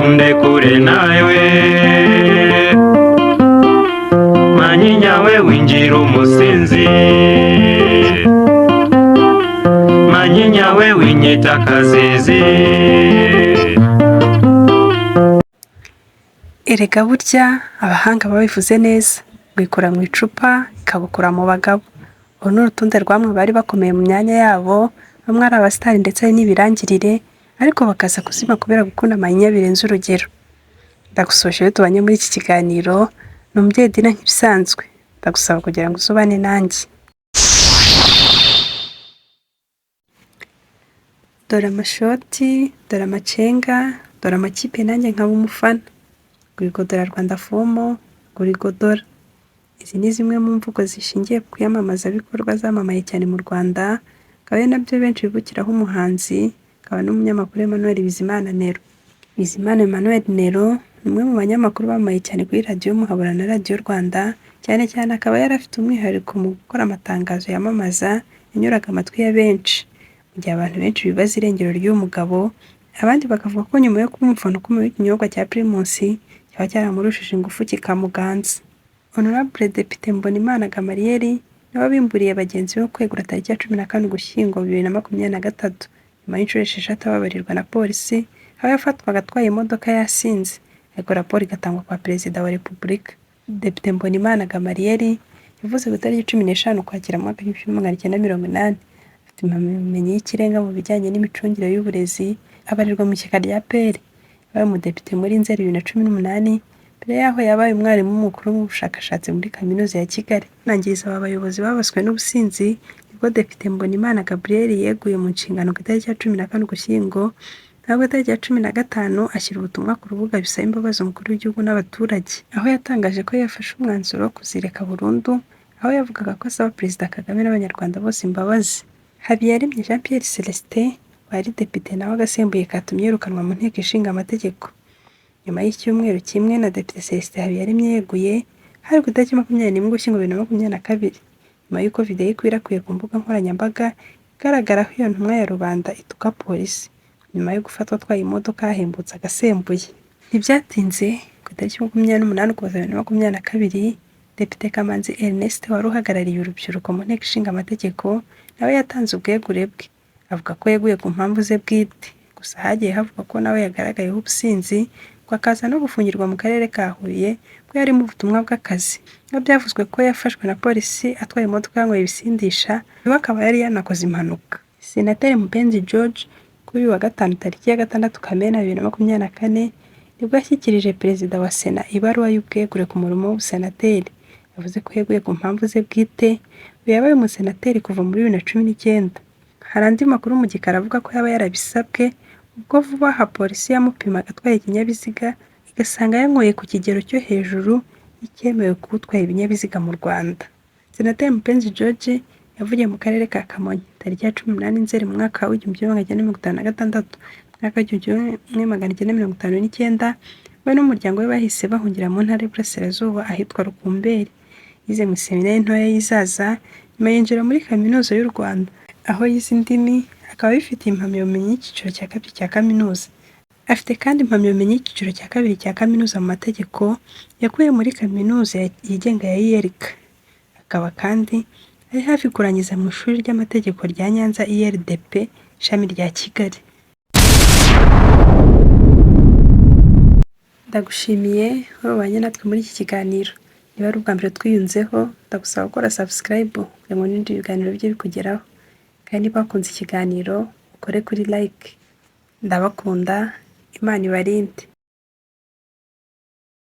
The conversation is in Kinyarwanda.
undekure nawe Manyinya we winjira umusinzi Manyinya we winyita kazizi Erega burya abahanga babivuze neza gwikora mu icupa ikagukura mu bagabo. Uru ni urutonde rwamwe bari bakomeye mu myanya yabo, bamwe ari abasitari ndetse n'ibirangirire, ariko bakaza kuzima kubera gukunda Manyinya birenze urugero. Ndagusoje tubanye muri iki kiganiro, ni umubyeyi Dina nk'ibisanzwe. Ndagusaba kugira ngo usobane nanjye. Dore amashoti, dore amacenga, dore amakipe nanjye nkaba umufana. Gurigodora Rwanda Fomo, Gurigodora. Izi ni zimwe mu mvugo zishingiye ku kwiyamamazabikorwa zamamaye cyane mu Rwanda, akaba ari nabyo benshi bibukiraho umuhanzi, akaba n'umunyamakuru Emmanuel Bizimana Nero. Bizimana Emmanuel Nero ni umwe mu banyamakuru bamamaye cyane kuri radiyo Muhabura na radiyo Rwanda, cyane cyane akaba yari afite umwihariko mu gukora amatangazo yamamaza yanyuraga amatwi ya benshi. Mu gihe abantu benshi bibaza irengero ry'uyu mugabo, abandi bakavuga ko nyuma yo kuba umufana ukomeye w'ikinyobwa cya Primus cyaba cyaramurushije ingufu kikamuganza. Honorable Depite Mbonimana Gamaliel niwe bimburiye bagenzi be kwegura tariki ya 14 Ugushyingo 2023 nyuma y'inshuro 6 ababarirwa na polisi, aho yafatwaga atwaye imodoka yasinze, ariko raporo igatangwa kwa Perezida wa Repubulika. Depite Mbonimana Gamaliel yavuze ko tariki 15 Ukwakira mu 1980 afite impamyabumenyi y'ikirenga mu bijyanye n'imicungire y'uburezi, abarirwa mu ishyaka rya PER. Yabaye umudepite muri Nzeri 2018, mbere yaho yabaye umwarimu mukuru mu bushakashatsi muri Kaminuza ya Kigali. Nangiriza aba bayobozi babaswe n'ubusinzi nibwo Depite Mbonimana Gabriel yeguye mu nshingano ku itariki ya 14 Ugushyingo, ntabwo tariki ya 15 ashyira ubutumwa ku rubuga bisaba imbabazi umukuru w'igihugu n'abaturage, aho yatangaje ko yafashe umwanzuro wo kuzireka burundu, aho yavugaga ko asaba Perezida Kagame n'Abanyarwanda bose imbabazi. Habiyaremye Jean Pierre Celestin wari depite nawe agasembuye katumye yirukanwa mu nteko ishinga amategeko. Nyuma y'icyumweru kimwe na Depite Celestin Habiyaremye yeguye, hari ku itariki 21 Ugushyingo 2022, nyuma y'uko video ikwirakwiye ku mbuga nkoranyambaga igaragaraho iyo ntumwa ya rubanda ituka polisi nyuma yo gufatwa atwaye imodoka yahembutse agasembuye. Ntibyatinze ku itariki 28 Ukuboza 2022, Depite Kamanzi Ernest wari uhagarariye urubyiruko mu nteko ishinga amategeko nawe yatanze ubwegure bwe, avuga ko yeguye ku mpamvu ze bwite. Gusa hagiye havuga ko nawe yagaragayeho ubusinzi, ko akaza no gufungirwa mu karere ka Huye ko yari mu butumwa bw'akazi. Ngo byavuzwe ko yafashwe na polisi atwaye imodoka yanyweye ibisindisha, we akaba yari yanakoze impanuka. Senateri Mupenzi George kuri wa gatanu tariki ya 6 Kamena 2024 nibwo yashyikirije Perezida wa Sena ibaruwa y'ubwegure ku murimo w'ubusenateri. Yavuze ko yeguye ku mpamvu ze bwite, yabaye umusenateri kuva muri 2019. Hari andi makuru mu gikara avuga ko yaba yarabisabwe ubwo vuba aha polisi yamupimaga atwaye ikinyabiziga igasanga yanyweye ku kigero cyo hejuru icyemewe gutwara ibinyabiziga mu Rwanda. Senateri Mupenzi George yavugiye mu karere ka Kamonyi tariki ya 18 Nzeri mu mwaka wa 1956, mwaka wa 1959, we n'umuryango we bahise bahungira mu ntara y'Iburasirazuba ahitwa Rukumberi. Yize mu seminari ntoya y'Izaza, nyuma yinjira muri Kaminuza y'u Rwanda, aho yize indimi, akaba bifite impamyabumenyi y'icyiciro cya 2 cya kaminuza. Afite kandi impamyabumenyi y'icyiciro cya 2 cya kaminuza mu mategeko yakuye muri Kaminuza yigenga ya IERK. Akaba kandi ari hafi kurangiza mu ishuri ry'amategeko rya Nyanza IRDP ishami rya Kigali. Ndagushimiye wabanye natwe muri iki kiganiro. Niba ari ubwa mbere twiyunzeho, ndagusaba gukora subscribe kugira ngo n'ibindi biganiro bye bikugeraho. Kandi niba wakunze ikiganiro ukore kuri like. Ndabakunda, Imana ibarinde.